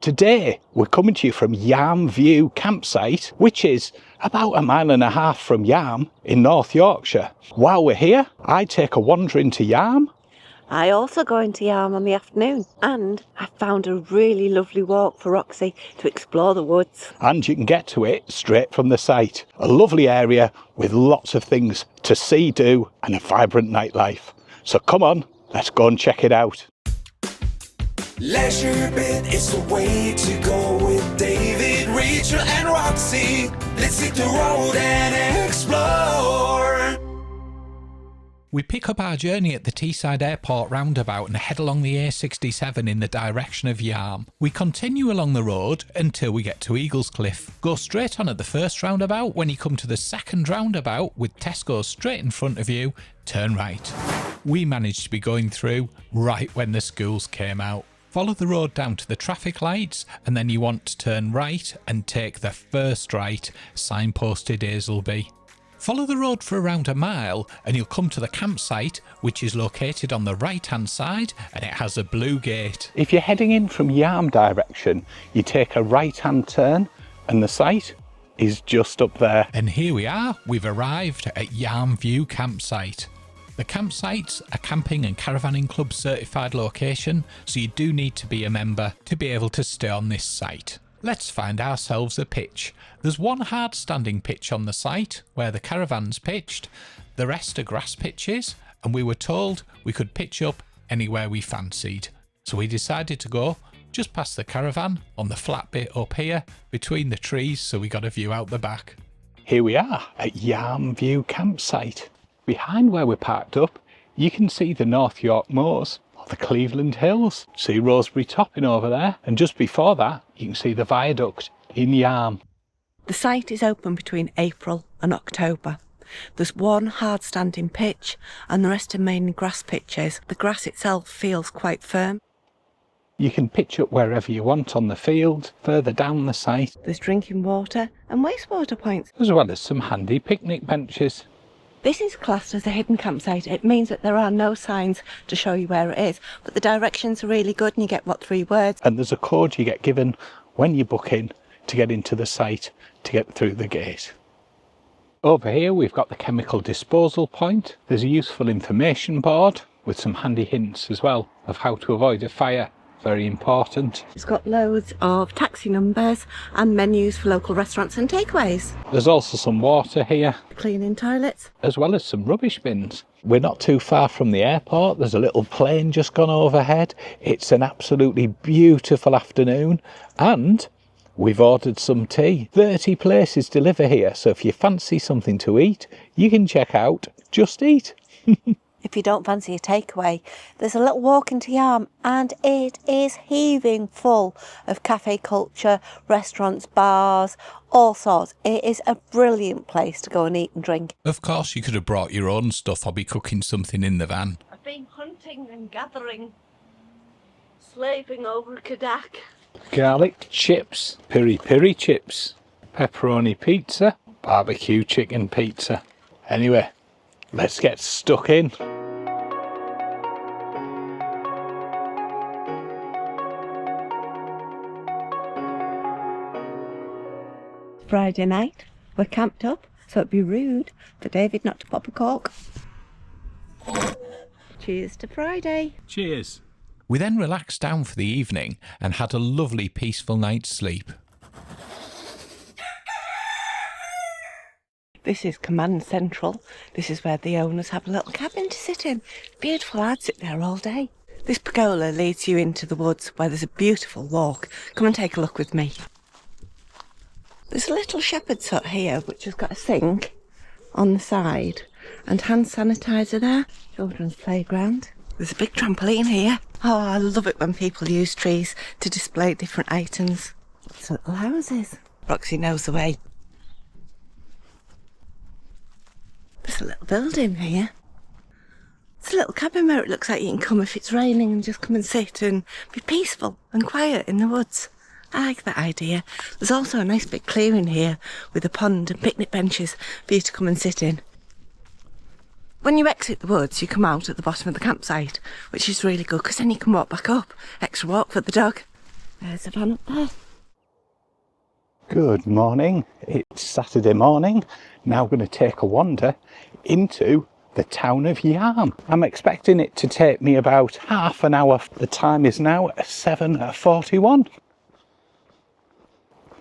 Today we're coming to you from Yarm View Campsite, which is about 1.5 miles from Yarm in North Yorkshire. While we're here, I take a wander into Yarm. I also go into Yarm on the afternoon, and I found a really lovely walk for Roxy to explore the woods. And you can get to it straight from the site. A lovely area with lots of things to see, do, and a vibrant nightlife. So come on, let's go and check it out. LeisureBit is the way to go with David, Rachel and Roxy. Let's hit the road and explore. We pick up our journey at the Teesside Airport roundabout and head along the A67 in the direction of Yarm. We continue along the road until we get to Eaglescliffe. Go straight on at the first roundabout. When you come to the second roundabout with Tesco's straight in front of you, turn right. We managed to be going through right when the schools came out. Follow the road down to the traffic lights and then you want to turn right and take the first right, signposted Hazelby. Follow the road for around 1 mile and you'll come to the campsite, which is located on the right hand side and it has a blue gate. If you're heading in from Yarm direction, you take a right hand turn and the site is just up there. And here we are, we've arrived at Yarm View Campsite. The campsite's a camping and caravanning club certified location, so you do need to be a member to be able to stay on this site. Let's find ourselves a pitch. There's one hard standing pitch on the site where the caravan's pitched, the rest are grass pitches, and we were told we could pitch up anywhere we fancied. So we decided to go just past the caravan on the flat bit up here between the trees, so we got a view out the back. Here we are at Yarm View Campsite. Behind where we're parked up, you can see the North York Moors, or the Cleveland Hills. See Rosebery Topping over there, and just before that, you can see the viaduct in Yarm. The site is open between April and October. There's one hard standing pitch and the rest are mainly grass pitches. The grass itself feels quite firm. You can pitch up wherever you want on the field, further down the site. There's drinking water and wastewater points, as well as some handy picnic benches. This is classed as a hidden campsite. It means that there are no signs to show you where it is, but the directions are really good and you get, 3 words? And there's a code you get given when you book in to get into the site, to get through the gate. Over here we've got the chemical disposal point. There's a useful information board with some handy hints as well of how to avoid a fire. Very important. It's got loads of taxi numbers and menus for local restaurants and takeaways. There's also some water here. Cleaning toilets. As well as some rubbish bins. We're not too far from the airport. There's a little plane just gone overhead. It's an absolutely beautiful afternoon and we've ordered some tea. 30 places deliver here, so if you fancy something to eat, you can check out Just Eat. If you don't fancy a takeaway, there's a little walk into Yarm and it is heaving full of cafe culture, restaurants, bars, all sorts. It is a brilliant place to go and eat and drink. Of course you could have brought your own stuff or be cooking something in the van. I've been hunting and gathering, slaving over Kadak. Garlic chips, piri-piri chips, pepperoni pizza, barbecue chicken pizza. Anyway, let's get stuck in. Friday night, we're camped up, so it'd be rude for David not to pop a cork. Cheers to Friday. Cheers. We then relaxed down for the evening and had a lovely peaceful night's sleep. This is Command Central. This is where the owners have a little cabin to sit in. Beautiful, I'd sit there all day. This pergola leads you into the woods where there's a beautiful walk. Come and take a look with me. There's a little shepherd's hut here which has got a sink on the side and hand sanitizer there. Children's playground. There's a big trampoline here. Oh, I love it when people use trees to display different items. It's little houses. Roxy knows the way. There's a little building here. It's a little cabin where it looks like you can come if it's raining and just come and sit and be peaceful and quiet in the woods. I like that idea. There's also a nice big clearing here with a pond and picnic benches for you to come and sit in. When you exit the woods, you come out at the bottom of the campsite, which is really good because then you can walk back up. Extra walk for the dog. There's a van up there. Good morning, it's Saturday morning. Now going to take a wander into the town of Yarm. I'm expecting it to take me about half an hour. The time is now 7:41.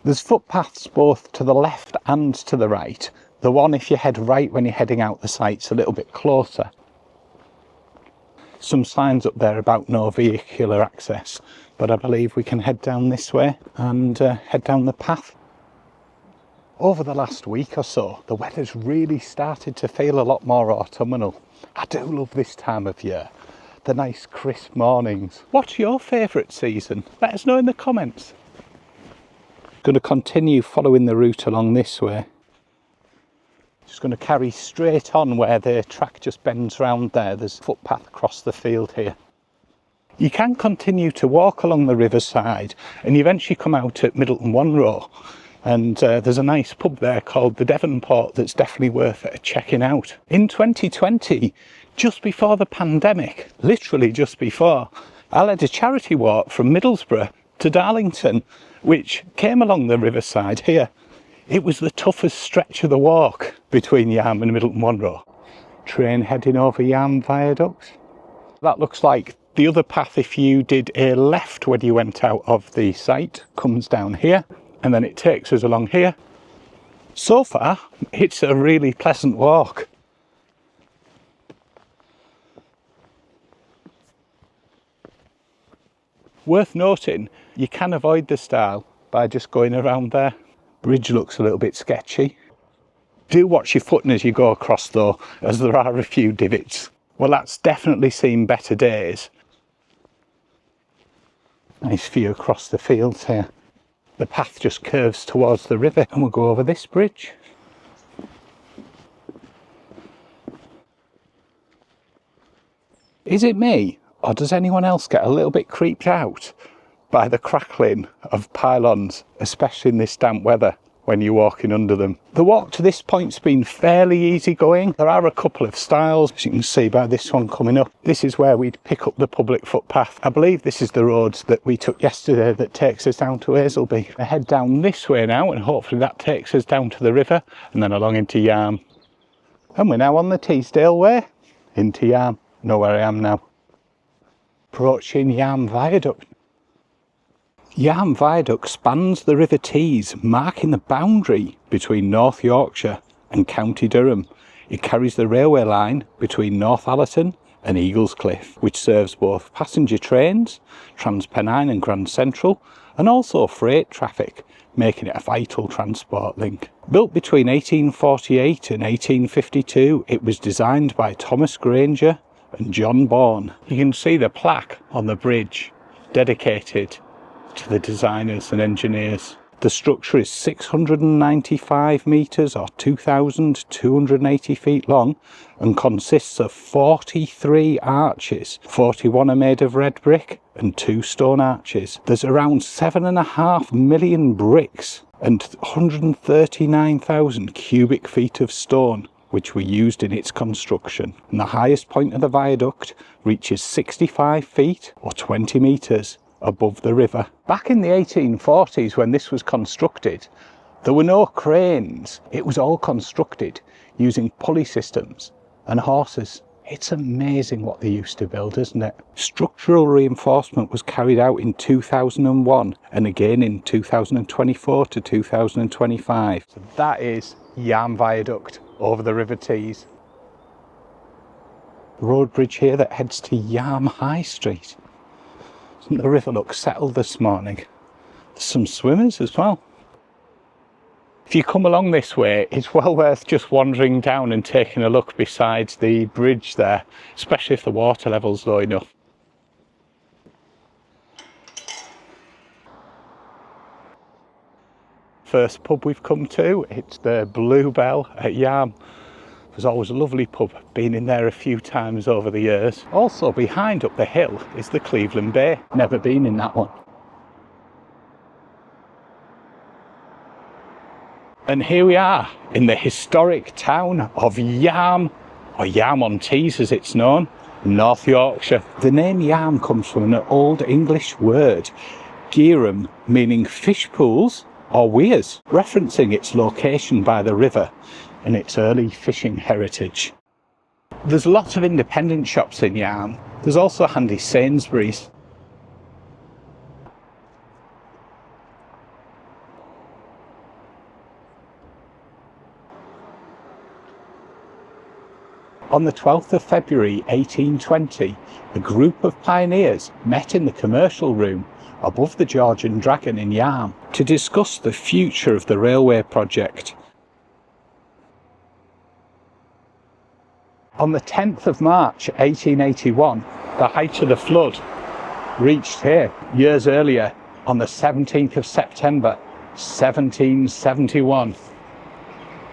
There's footpaths both to the left and to the right. The one, if you head right when you're heading out the site's a little bit closer. Some signs up there about no vehicular access, but I believe we can head down this way and head down the path. Over the last week or so, the weather's really started to feel a lot more autumnal. I do love this time of year. The nice crisp mornings. What's your favourite season? Let us know in the comments. Going to continue following the route along this way. Just going to carry straight on where the track just bends round there. There's a footpath across the field here. You can continue to walk along the riverside and you eventually come out at Middleton-One-Row. And there's a nice pub there called the Devonport that's definitely worth checking out. In 2020, just before the pandemic, literally just before, I led a charity walk from Middlesbrough to Darlington, which came along the riverside here. It was the toughest stretch of the walk between Yarm and Middleton-One-Row. Train heading over Yarm Viaduct. That looks like the other path if you did a left when you went out of the site, comes down here. And then it takes us along here. So far, it's a really pleasant walk. Worth noting, you can avoid the stile by just going around there. Bridge looks a little bit sketchy. Do watch your footing as you go across though, as there are a few divots. Well, that's definitely seen better days. Nice view across the fields here. The path just curves towards the river and we'll go over this bridge. Is it me, or does anyone else get a little bit creeped out by the crackling of pylons, especially in this damp weather when you're walking under them? The walk to this point's been fairly easy going. There are a couple of stiles, as you can see by this one coming up. This is where we'd pick up the public footpath. I believe this is the road that we took yesterday that takes us down to Hazelby. I head down this way now and hopefully that takes us down to the river and then along into Yarm. And we're now on the Teesdale way into Yarm. Know where I am now. Approaching Yarm Viaduct. Yarm Viaduct spans the River Tees, marking the boundary between North Yorkshire and County Durham. It carries the railway line between North Allerton and Eaglescliffe, which serves both passenger trains, Transpennine and Grand Central, and also freight traffic, making it a vital transport link. Built between 1848 and 1852, it was designed by Thomas Granger and John Bourne. You can see the plaque on the bridge dedicated to the designers and engineers. The structure is 695 metres or 2,280 feet long and consists of 43 arches. 41 are made of red brick and 2 stone arches. There's around 7.5 million bricks and 139,000 cubic feet of stone which were used in its construction. And the highest point of the viaduct reaches 65 feet or 20 metres above the river. Back in the 1840s when this was constructed, there were no cranes. It was all constructed using pulley systems and horses. It's amazing what they used to build, isn't it? Structural reinforcement was carried out in 2001 and again in 2024 to 2025. So that is Yarm Viaduct over the River Tees. Road bridge here that heads to Yarm High Street. Doesn't the river look settled this morning? There's some swimmers as well. If you come along this way, it's well worth just wandering down and taking a look beside the bridge there, especially if the water level's low enough. First pub we've come to, it's the Bluebell at Yarm. There's always a lovely pub, been in there a few times over the years. Also behind up the hill is the Cleveland Bay, never been in that one. And here we are in the historic town of Yarm, or Yarm-On-Tees as it's known, North Yorkshire. The name Yarm comes from an old English word Yarm meaning fish pools or weirs, referencing its location by the river and its early fishing heritage. There's lots of independent shops in Yarm. There's also a handy Sainsbury's. On the 12th of February 1820, a group of pioneers met in the commercial room above the George and Dragon in Yarm to discuss the future of the railway project. On the 10th of March 1881, the height of the flood reached here. Years earlier, on the 17th of September 1771,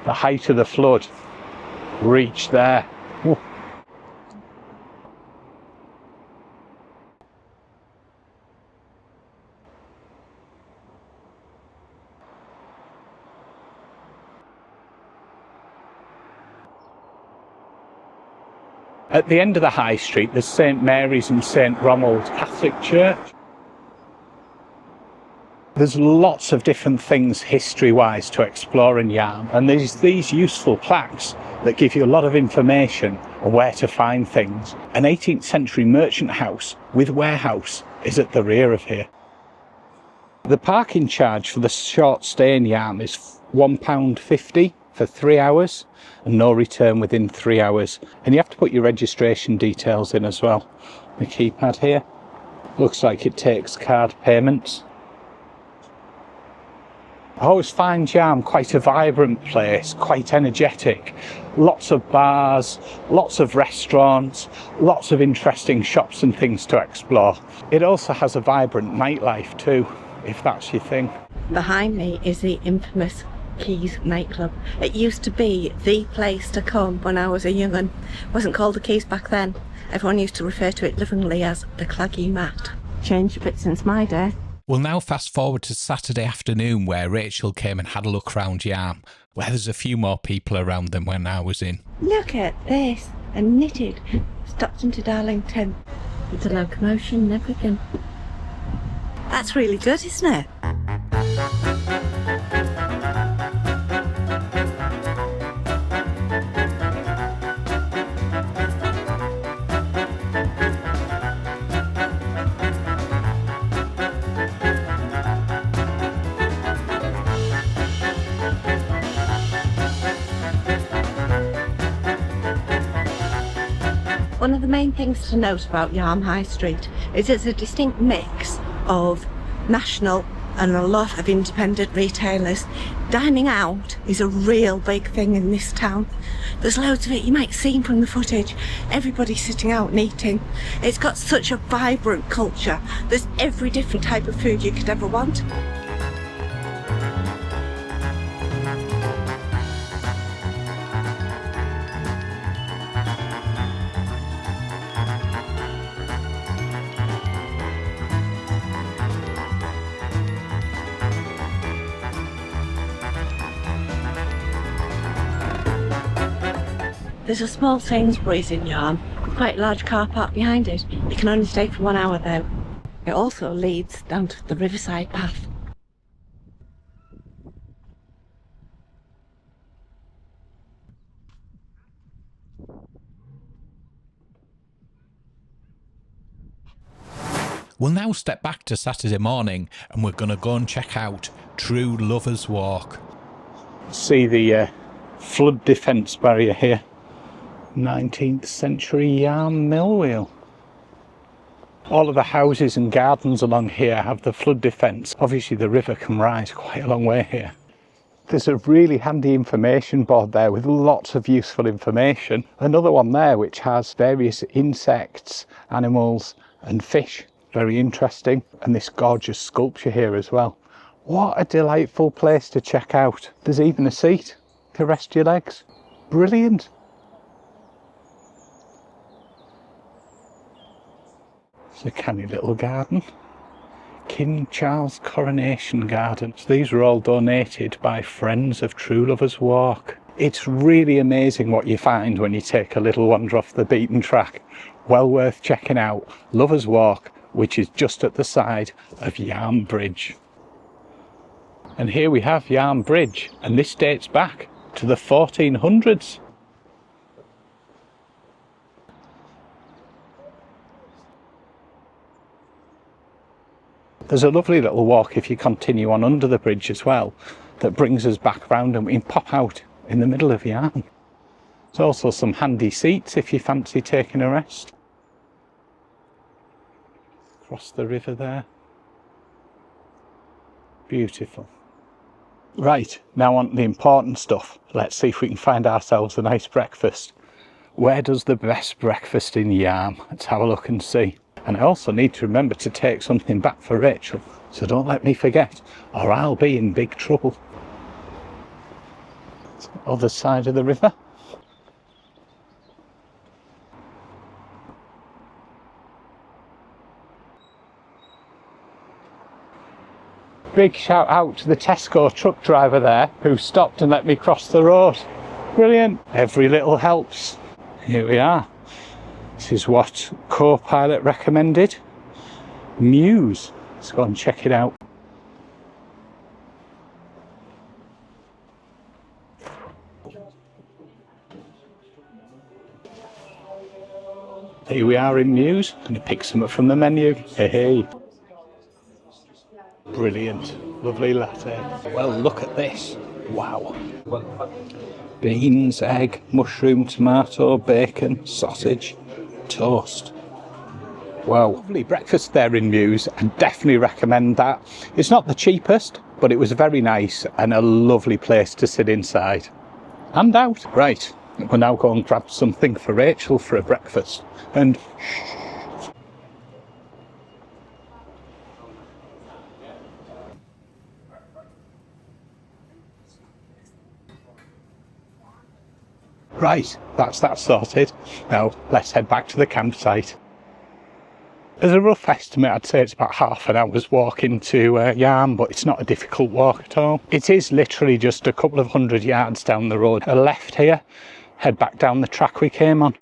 the height of the flood reached there. Ooh. At the end of the High Street, there's St Mary's and St Ronald's Catholic Church. There's lots of different things history-wise to explore in Yarm, and there's these useful plaques that give you a lot of information on where to find things. An 18th century merchant house with warehouse is at the rear of here. The parking charge for the short stay in Yarm is £1.50 for 3 hours and no return within 3 hours, and you have to put your registration details in as well. The keypad here looks like it takes card payments. I always find Yarm quite a vibrant place, quite energetic. Lots of bars, lots of restaurants, lots of interesting shops and things to explore. It also has a vibrant nightlife too, if that's your thing. Behind me is the infamous Keys nightclub. It used to be the place to come when I was a young un. It wasn't called the Keys back then. Everyone used to refer to it lovingly as the Claggy Mat. Changed a bit since my day. We'll now fast forward to Saturday afternoon, where Rachel came and had a look round Yarm, where there's a few more people around than when I was in. Look at this, a knitted Stockton to Darlington with the locomotion and everything. That's really good, isn't it? One of the main things to note about Yarm High Street is it's a distinct mix of national and a lot of independent retailers. Dining out is a real big thing in this town. There's loads of it, you might see from the footage. Everybody's sitting out and eating. It's got such a vibrant culture. There's every different type of food you could ever want. There's a small Sainsbury's in Yarm, with quite a large car park behind it. You can only stay for 1 hour though. It also leads down to the Riverside path. We'll now step back to Saturday morning and we're going to go and check out True Lovers Walk. See the flood defence barrier here. 19th century Yarm mill wheel. All of the houses and gardens along here have the flood defence. Obviously the river can rise quite a long way here. There's a really handy information board there with lots of useful information. Another one there which has various insects, animals and fish. Very interesting. And this gorgeous sculpture here as well. What a delightful place to check out. There's even a seat to rest your legs. Brilliant. It's a canny little garden. King Charles Coronation Gardens. These were all donated by friends of True Lovers Walk. It's really amazing what you find when you take a little wander off the beaten track. Well worth checking out. Lovers Walk, which is just at the side of Yarm Bridge. And here we have Yarm Bridge, and this dates back to the 1400s. There's a lovely little walk if you continue on under the bridge as well, that brings us back round and we can pop out in the middle of Yarm. There's also some handy seats if you fancy taking a rest. Across the river there. Beautiful. Right, now on to the important stuff. Let's see if we can find ourselves a nice breakfast. Where does the best breakfast in Yarm? Let's have a look and see. And I also need to remember to take something back for Rachel, so don't let me forget, or I'll be in big trouble. Other side of the river. Big shout out to the Tesco truck driver there who stopped and let me cross the road. Brilliant. Every little helps. Here we are. This is what co-pilot recommended. Muse. Let's go and check it out. Here we are in Muse. I'm going to pick some up from the menu. Hey. Brilliant. Lovely latte. Well, look at this. Wow. Beans, egg, mushroom, tomato, bacon, sausage, toast. Wow. Lovely breakfast there in Muse. I definitely recommend that. It's not the cheapest, but it was very nice and a lovely place to sit inside and out. Right. We'll now go and grab something for Rachel for a breakfast. And right, that's that sorted. Now let's head back to the campsite. As a rough estimate, I'd say it's about half an hour's walk into Yarm, but it's not a difficult walk at all. It is literally just a couple of 100 yards down the road. A left here, head back down the track we came on.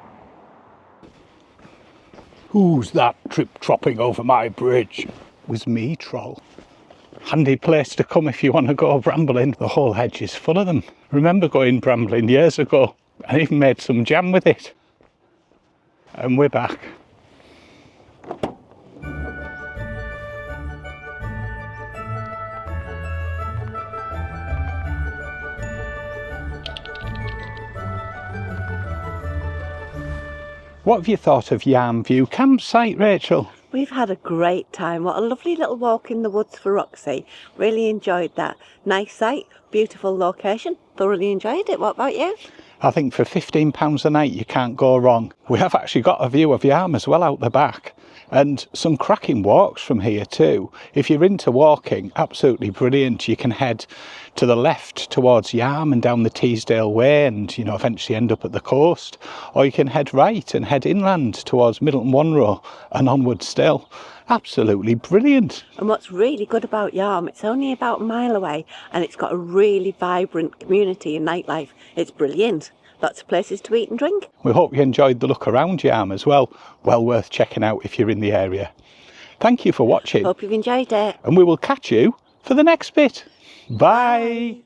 Who's that trip-tropping over my bridge? It was me, troll. Handy place to come if you want to go brambling. The whole hedge is full of them. Remember going brambling years ago? I even made some jam with it. And we're back. What have you thought of Yarm View Campsite, Rachel? We've had a great time. What a lovely little walk in the woods for Roxy. Really enjoyed that. Nice site, beautiful location. Thoroughly enjoyed it. What about you? I think for £15 a night you can't go wrong. We have actually got a view of Yarm as well out the back, and some cracking walks from here too. If you're into walking, absolutely brilliant. You can head to the left towards Yarm and down the Teesdale Way and, you know, eventually end up at the coast, or you can head right and head inland towards Middleton-One-Row and onwards still. Absolutely brilliant. And what's really good about Yarm, it's only about a mile away and it's got a really vibrant community and nightlife. It's brilliant. Lots of places to eat and drink. We hope you enjoyed the look around Yarm as well. Well worth checking out if you're in the area. Thank you for watching. Hope you've enjoyed it. And we will catch you for the next bit. Bye.